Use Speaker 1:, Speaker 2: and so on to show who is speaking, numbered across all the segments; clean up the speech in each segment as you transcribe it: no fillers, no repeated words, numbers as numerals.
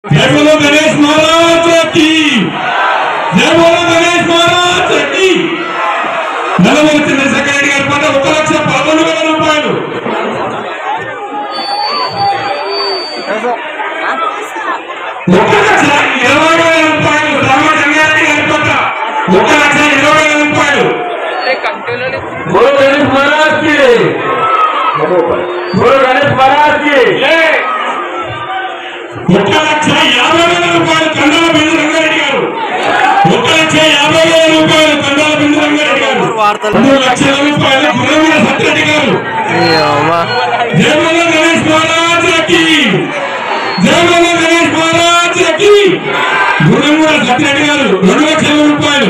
Speaker 1: जय बोलो गणेश महाराज की, जय बोलो गणेश महाराज की। नलवरी चंद्रशेखर रेड्डी गाరి పట్ల 1,11,000 రూపాయలు, 1,20,000 రూపాయలు రామచంద్రారెడ్డి గారి పట్ల 1,20,000 రూపాయలు। बोलो गणेश महाराज की, बोलो गणेश महाराज की। 1,50,000 రూపాయలు కందాల బిందు రంగారెడ్డి గారు, 1,50,000 రూపాయలు కందాల బిందు రంగారెడ్డి గారు, 2,00,000 రూపాయలు గురవీర సత్యరెడ్డి గారు। జై బోలో గణేష్ మహారాజ్ की, జై బోలో గణేష్ మహారాజ్ की। గురవీర సత్యరెడ్డి గారు 2,00,000 రూపాయలు,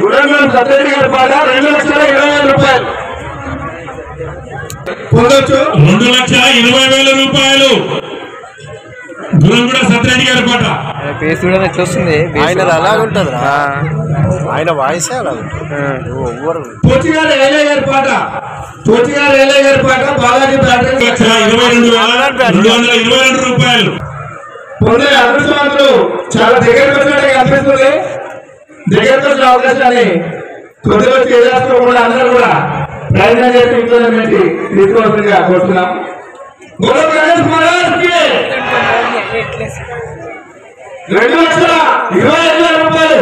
Speaker 1: గురవీర సత్యరెడ్డి గారి పాట 2,20,000 రూపాయలు పొందొచ్చు। 2,20,000 రూపాయలు గురంగూడ సత్యరెడ్డి గారి పాట।
Speaker 2: పేస్ కూడా ఎట్లా వస్తుంది, ఆయన అలాగుంటది, ఆయన వాయిస్
Speaker 1: పోచిగారి ఏలే గారి పాట, పోచిగారి ఏలే గారి పాట బాలాజీ బ్యాటరీ 1,22,222 రూపాయలు పొందే అదృష్టవంతులు చాలా దగ్గరకు వచ్చినట్టుగా అనిపిస్తుంది। దగ్గరకు వచ్చిన అవకాశాన్ని కొద్దిగా చేసేసుకోకుండా అందరూ కూడా ప్రయత్నం చేసి ఇంట్లో పెట్టి తీసుకోవాల్సిందిగా కోరుతున్నాం। బోలో గణేష్ మహారాజ్ కి 2,20,000 రూపాయలు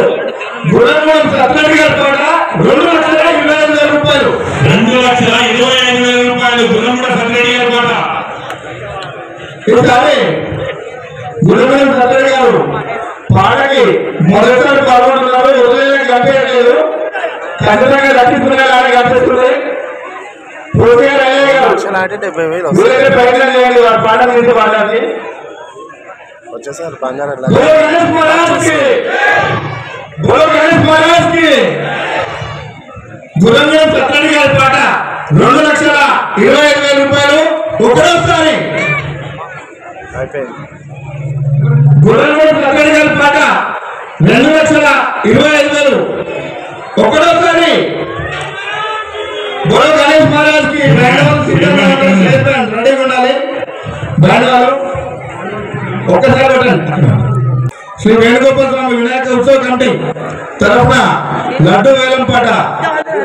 Speaker 1: గురంగూడ సత్యరెడ్డి గారి పాట 2,25,000 రూపాయలు, 2,25,000 రూపాయలు గురంగూడ సత్యరెడ్డి గారి పాట। ఈసారి గురంగూడ సత్యరెడ్డి గారు పాటకి మొదటిసారి పాల్గొంటున్నారు, ఉదయం కనిపించలేదు, ఖచ్చితంగా దర్శిస్తున్నారని కనిపిస్తుంది। ప్రయత్నం చేయండి వారి పాట మీద పాడాలి।
Speaker 2: వచ్చేసారి బంగారం
Speaker 1: గణేష్ మహారాజ్ కి గురంగూడ సత్యరెడ్డి గారి పాట 2,25,000 రూపాయలు ఒకటోసారి। గురంగూడ సత్యరెడ్డి గారి పాట 2,25,000 ఒకటోసారి। బోలో గణేష్ మహారాజ్ కి రెడీగా ఉండాలి బ్యాండ్ వాళ్ళు ఒక్కసారి కొట్టండి। శ్రీ వేణుగోపాల స్వామి వినాయక ఉత్సవ కమిటీ తరఫున లడ్డు వేలం పాట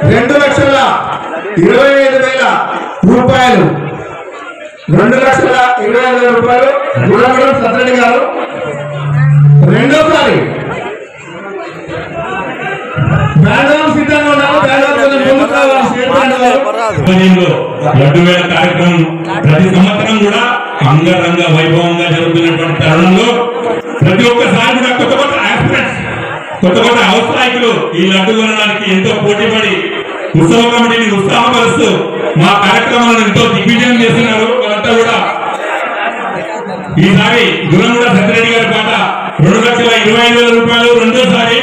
Speaker 1: 2,25,000 రూపాయలు, 2,25,000 రూపాయలు గురంగూడ సత్యరెడ్డి గారు రెండోసారి। సిద్ధంగా ఉన్నారు, లడ్డు వేల కార్యక్రమం ప్రతి సంవత్సరం కూడా అంగరంగ వైభవంగా జరుగుతున్నటువంటి తరుణంలో ప్రతి ఒక్కసారి కూడా కొత్త కొత్త ఆస్పిరెంట్స్, కొత్త కొత్త ఔత్సాహికులు ఈ లడ్డు కొనడానికి ఎంతో పోటీపడి ఉత్సవ కమిటీని ఉత్సాహపరుస్తూ మా కార్యక్రమాలను ఎంతో దిగ్విజయం చేస్తున్నారు వాళ్ళంతా కూడా। ఈసారి గురంగూడ సత్యరెడ్డి గారి పాట 2,25,000 రూపాయలు రెండోసారి।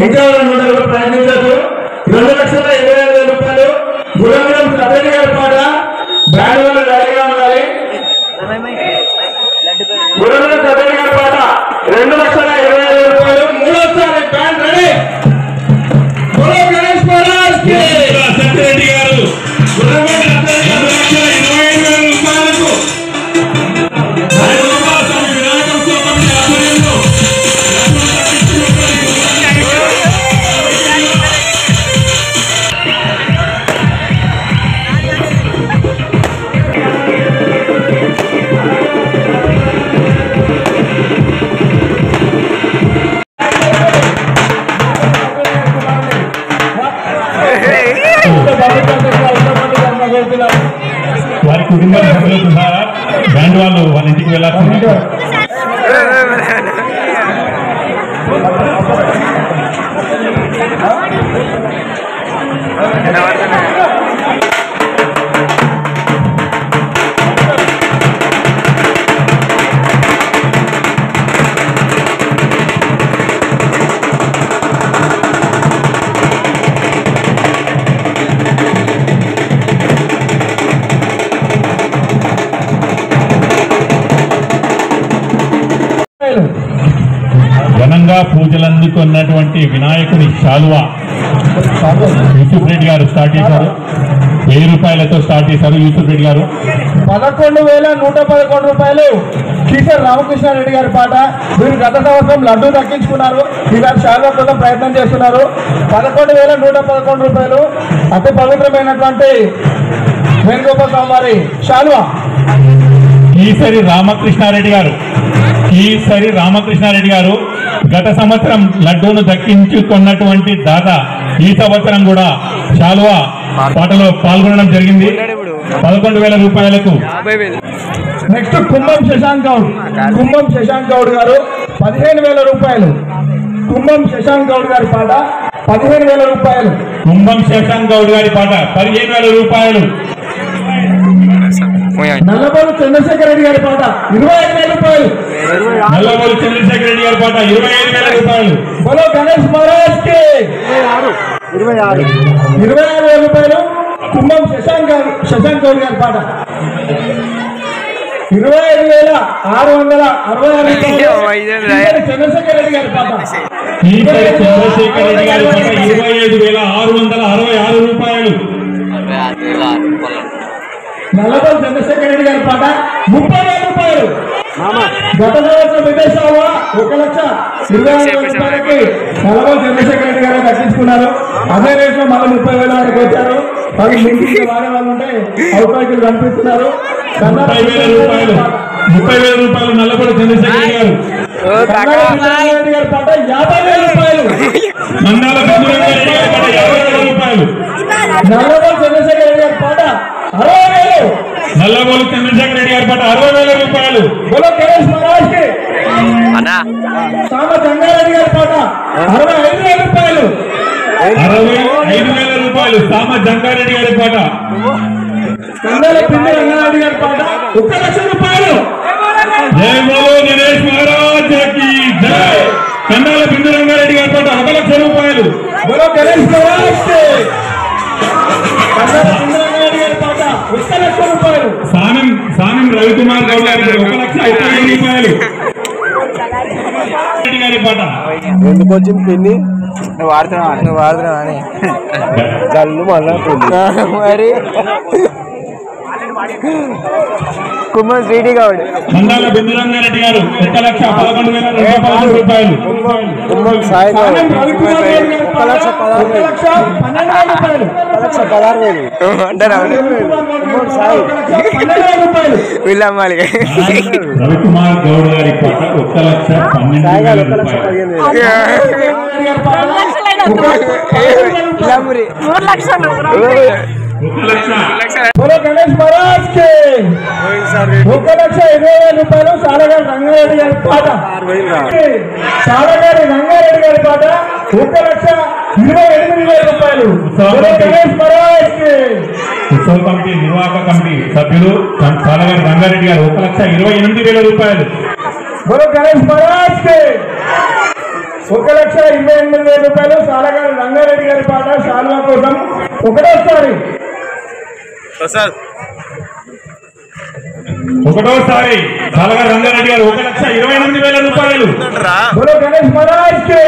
Speaker 1: ఇంకా ప్రయత్నించారు 2,25,000 రూపాయలు గురంగూడ సత్యరెడ్డి గారి పాట బ్యాండ్ వాళ్ళు రెడీగా ఉండాలి। గురంగూడ సత్యరెడ్డి గారి పాట 2,25,000 రూపాయలు మూడోసారి బ్యాండ్ రెడీ। బోలో గణేష్ మహారాజ్ కి సత్యరెడ్డి గారు గురంగూడ 2,25,000 రూపాయలకు వినాయక ఉత్సవ కమిటీ ఆధ్వర్యంలో వారి కుటుంబ సభ్యులతో సహా బ్యాండ్ వాళ్ళు వాళ్ళ ఇంటికి వెళ్ళాల్సింది। ఘనంగా పూజలు అందుకున్నటువంటి వినాయకుని శాలువా యూసుఫ్ రెడ్డి గారు స్టార్ట్ చేశారు। 1000 రూపాయలతో స్టార్ట్ చేశారు యూసుఫ్ రెడ్డి గారు.
Speaker 3: 11,111 రూపాయలు కిషోర్ రామకృష్ణారెడ్డి గారి పాట. వీరు గత సంవత్సరం లడ్డూ దక్కించుకున్నారు, ఈసారి శాల్వా కోసం ప్రయత్నం చేస్తున్నారు. 11,111 రూపాయలు అతి పవిత్రమైనటువంటి వేణుగోపాల స్వామి వారి శాల్వా.
Speaker 1: ఈసరి రామకృష్ణారెడ్డి గారు గత సంవత్సరం లడ్డూను దక్కించుకున్నటువంటి దాత ఈ సంవత్సరం కూడా శాల్వా పాటలో పాల్గొనడం జరిగింది. 11,000 రూపాయలకు.
Speaker 3: నెక్స్ట్ కుంభం శశాంక్ గౌడ్ గారు 15,000 రూపాయలు. కుంభం శశాంక్ గౌడ్ గారి పాట 15,000 రూపాయలు.
Speaker 1: కుంభం శశాంక్ గౌడ్ గారి పాట 15,000 రూపాయలు.
Speaker 3: నల్లబోలు చంద్రశేఖర్ రెడ్డి గారి పాట 25,000 రూపాయలు.
Speaker 1: నల్లబోలు చంద్రశేఖర్ రెడ్డి గారి పాట 25,000 రూపాయలు.
Speaker 3: బోలో గణేష్ మహారాజ్ కి 26,000 రూపాయలు. కుంభం శశాంక్ గౌడ్ గారి పాట 25,666 రూపాయలు. చంద్రశేఖర్ రెడ్డి గారి పాట
Speaker 1: చంద్రశేఖర్ రెడ్డి గారి పాట 25,666 రూపాయలు.
Speaker 3: నల్లబోలు చంద్రశేఖర్ రెడ్డి గారి పాట 30,000 రూపాయలు. గత సంవత్సరం విదేశాల్లో 1,20,000 రూపాయలకి నల్లబోలు చంద్రశేఖర్ రెడ్డి గారు దక్కించుకున్నారు. అదే రేట్లో మళ్ళీ 30,000 వరకు వచ్చారు. వాళ్ళు మించి వాడే వాళ్ళు ఉంటే అవకాశాలు కనిపిస్తున్నారు.
Speaker 1: 30,000 రూపాయలు నల్లబోలు చంద్రశేఖర్ రెడ్డి గారు.
Speaker 3: రెడ్డి గారి పాట 50,000 రూపాయలు.
Speaker 1: మండాల చంద్రశేఖర్ రెడ్డి గారి పాట 50,000 రూపాయలు.
Speaker 3: నల్లబోలు చంద్రశేఖర్ రెడ్డి గారి పాట 60,000.
Speaker 1: నల్లబోలు చంద్రశేఖర్ రెడ్డి గారి పాట 60,000 రూపాయలు.
Speaker 3: బోలో గణేష్ మహారాజ్ కి సామ జంగారెడ్డి గారి పాట 65,000 రూపాయలు.
Speaker 1: 65,000 రూపాయలు. సామ జంగారెడ్డి గారి పాట.
Speaker 3: కందాల పిండి రంగారెడ్డి గారి పాట 1,00,000 రూపాయలు.
Speaker 1: జై బోలో గణేష్ మహారాజ్ కి జై. కందాల పిండి రంగారెడ్డి గారి పాట 1,00,000 రూపాయలు.
Speaker 3: బోలో గణేష్ మహారాజ్ కి కందాల పిండి రంగారెడ్డి గారి పాట 1,00,000 రూపాయలు.
Speaker 1: సానం రవికుమార్ గౌడ్ గారికి 1,50,000 రూపాయలు. రెడ్డి గారి పాట
Speaker 2: ఎందుకు వచ్చింది పిన్ని? నువ్వు వాడుతున్నావా అని జల్లు మళ్ళా మరి కుమ్మం శ్రీడి గౌడ్.
Speaker 1: మందాల బిందురంగారెడ్డి గారు 1,11,210 రూపాయలు.
Speaker 2: కుమ్మం సాయి గౌడ్
Speaker 3: సానం రవికుమార్ గౌడ్ గారి పాట 1,12,000 రూపాయలు.
Speaker 2: 1,16,000 అంటారా? కుమ్మం సాయి
Speaker 3: 1,12,000 రూపాయలు.
Speaker 2: వీళ్ళమ్మాలి
Speaker 1: రవికుమార్ గౌడ్ గారి పాట 1,12,000 రూపాయలు.
Speaker 3: బోలో గణేష్ మహారాజ్ కి 1,20,000 రూపాయలు. సాలగారి రంగారెడ్డి గారి పాట 1,28,000 రూపాయలు. బోలో గణేష్ మహారాజ్ కి.
Speaker 1: ఉత్సవ కమిటీ నిర్వాహక కమిటీ సభ్యులు సాలగారి రంగారెడ్డి గారు 1,28,000 రూపాయలు.
Speaker 3: బోలో గణేష్ మహారాజ్ కి 1,28,000 రూపాయలు. సాలగారి రంగారెడ్డి గారి పాట శాల్వా కోసం ఒకటోసారి
Speaker 1: సాలగారి రంగారెడ్డి గారు 1,28,000 రూపాయలు.
Speaker 3: బోలో గణేష్ మహారాజ్ కి.